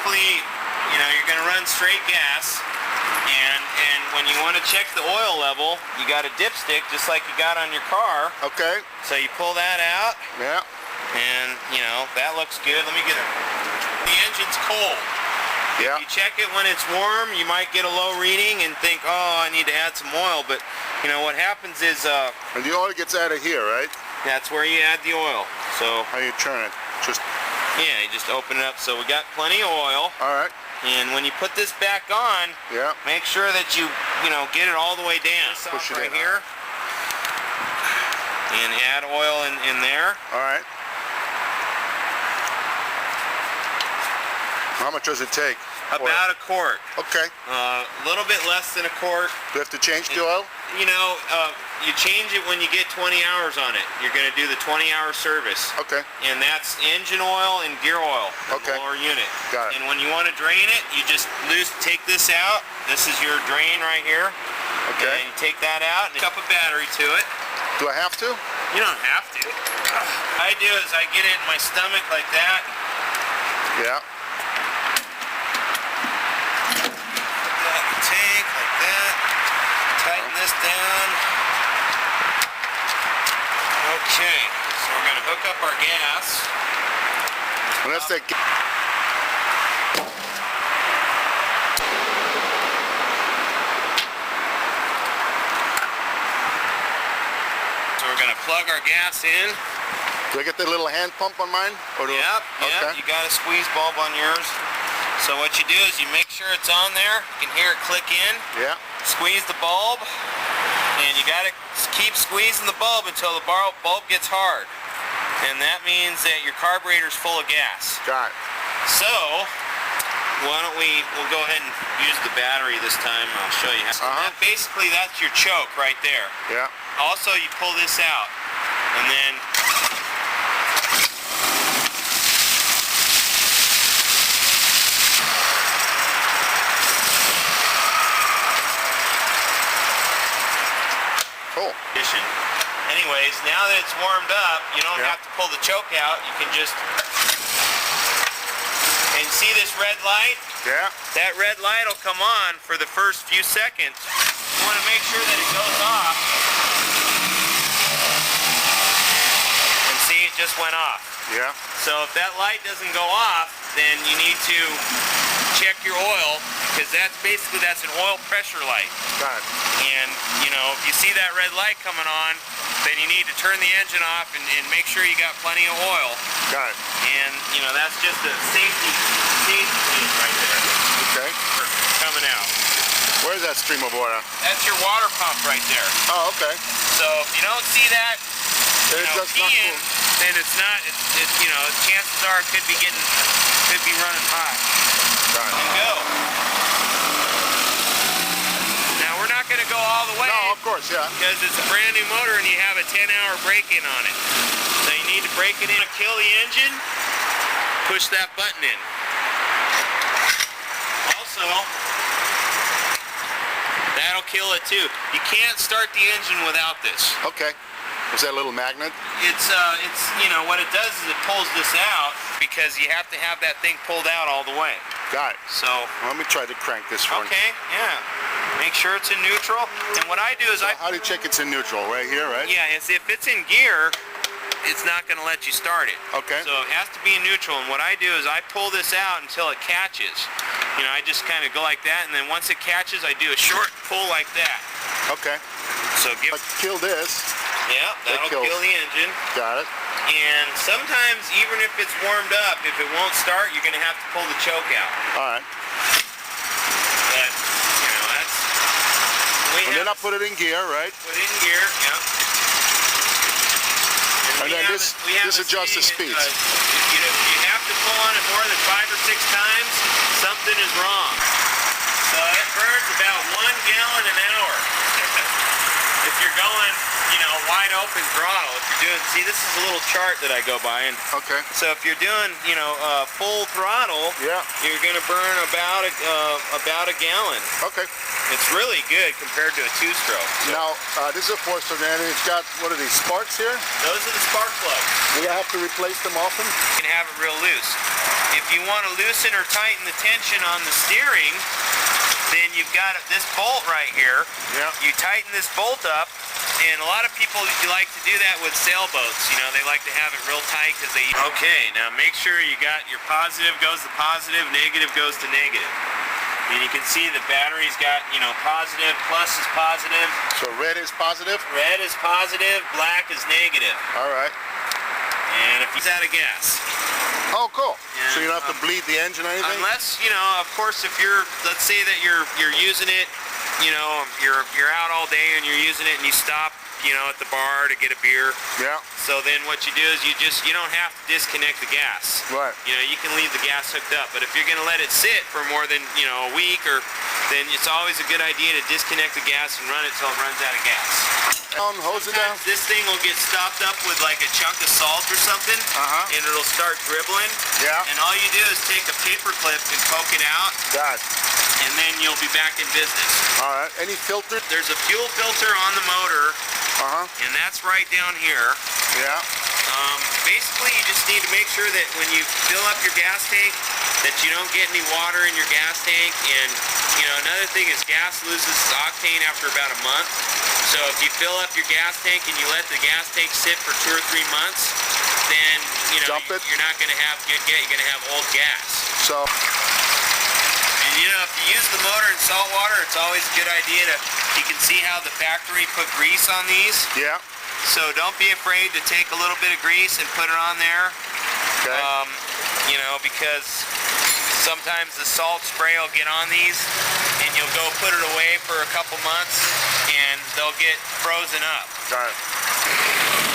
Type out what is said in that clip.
basically, you know, you're going to run straight gas, and when you want to check the oil level, you got a dipstick just like you got on your car. Okay. So you pull that out. Yeah. And, you know, that looks good. Let me get it. The engine's cold. Yeah. If you check it when it's warm, you might get a low reading and think, oh, I need to add some oil. But, you know, what happens is... and the oil gets added here, right? That's where you add the oil. So... How you turn it? Just... Yeah, you just open it up. So we got plenty of oil. All right. And when you put this back on, make sure that you know, get it all the way down. Push it right in. here. And add oil in there. All right. How much does it take? About a quart. Okay. A little bit less than a quart. Do you have to change the oil? You know, you change it when you get 20 hours on it. You're going to do the 20-hour service. Okay. And that's engine oil and gear oil. Okay. The lower unit. Got it. And when you want to drain it, you just take this out. This is your drain right here. Okay. And you take that out and hook up a battery to it. Do I have to? You don't have to. What I do is I get it in my stomach like that. Yeah. Tank like that. Tighten this down. Okay, so we're going to hook up our gas. And that's that. So we're going to plug our gas in. Do I get the little hand pump on mine? Or Yep, okay. you got a squeeze bulb on yours. So what you do is you make sure it's on there. You can hear it click in. Yeah. Squeeze the bulb, and you got to keep squeezing the bulb until the bulb gets hard. And that means that your carburetor's full of gas. Got it. So, why don't we'll go ahead and use the battery this time. I'll show you how. Basically, that's your choke right there. Yeah. Also, you pull this out, and then cool. Anyways, now that it's warmed up, you don't have to pull the choke out. You can just... And see this red light? Yeah. That red light will come on for the first few seconds. You want to make sure that it goes off. And see, it just went off. Yeah. So if that light doesn't go off, then you need to check your oil, because that's an oil pressure light. Got it. And, you know, if you see that red light coming on, then you need to turn the engine off and make sure you got plenty of oil. Got it. And, you know, that's just a safety thing right there. Okay. Coming out. Where's that stream of water? That's your water pump right there. Oh, okay. So if you don't see that, Then you it's know, just not cool. then it's not, you know, chances are it could be running hot. Got it. And go. Now we're not going to go all the way. No, of course, yeah. Because it's a brand new motor and you have a 10-hour break-in on it. So you need to break it in. To kill the engine, push that button in. Also, that'll kill it too. You can't start the engine without this. Okay. Is that a little magnet? It's you know, what it does is it pulls this out because you have to have that thing pulled out all the way. Got it. So let me try to crank this one. okay, yeah. Make sure it's in neutral. And what I do is how do you check it's in neutral? Right here, right? Yeah, if it's in gear, it's not going to let you start it. Okay. So it has to be in neutral. And what I do is I pull this out until it catches. You know, I just kind of go like that, and then once it catches, I do a short pull like that. Okay. So Like kill this. Yeah, that'll kill the engine. Got it. And sometimes, even if it's warmed up, if it won't start, you're going to have to pull the choke out. All right. But, you know, that's... And then I put it in gear, right? Put it in gear, yeah. And then this adjusts the speeds. If you have to pull on it more than 5 or 6 times, something is wrong. So it burns about 1 gallon an hour. If you're going, you know, wide open throttle, if you're doing, see, this is a little chart that I go by, and okay. So if you're doing, you know, full throttle, you're going to burn about a gallon. Okay. It's really good compared to a 2-stroke. So. Now, this is a 4-stroke, and it's got, what are these, sparks here? Those are the spark plugs. Do I have to replace them often? You can have it real loose. if you want to loosen or tighten the tension on the steering, then you've got this bolt right here. Yeah. You tighten this bolt up, and a lot of people like to do that with sailboats. You know, they like to have it real tight because they... Okay, now make sure you got your positive goes to positive, negative goes to negative. And you can see the battery's got, you know, positive, plus is positive. So red is positive? Red is positive, black is negative. All right. And if he's out of gas. Oh, cool. Yeah, So you don't have to bleed the engine or anything? Unless, you know, of course, if you're, let's say that you're using it, you know, you're out all day and you're using it and you stop, you know, at the bar to get a beer. Yeah. So then what you do is you don't have to disconnect the gas. Right. You know, you can leave the gas hooked up, but if you're going to let it sit for more than, you know, a week, or then it's always a good idea to disconnect the gas and run it till it runs out of gas. Hose it down. This thing will get stopped up with like a chunk of salt or something, and it'll start dribbling. Yeah. And all you do is take a paper clip and poke it out, Got it. and then you'll be back in business. All right. Any filter? There's a fuel filter on the motor, and that's right down here. Yeah. Basically, you just need to make sure that when you fill up your gas tank, that you don't get any water in your gas tank. And, you know, another thing is gas loses its octane after about a month. So if you fill up your gas tank and you let the gas tank sit for 2 or 3 months, then, you know, you're not going to have good gas. You're going to have old gas. So. And, you know, if you use the motor in salt water, it's always a good idea to, you can see how the factory put grease on these. Yeah. So don't be afraid to take a little bit of grease and put it on there. Okay. You know, because sometimes the salt spray will get on these and you'll go put it away for a couple months and they'll get frozen up. Got it.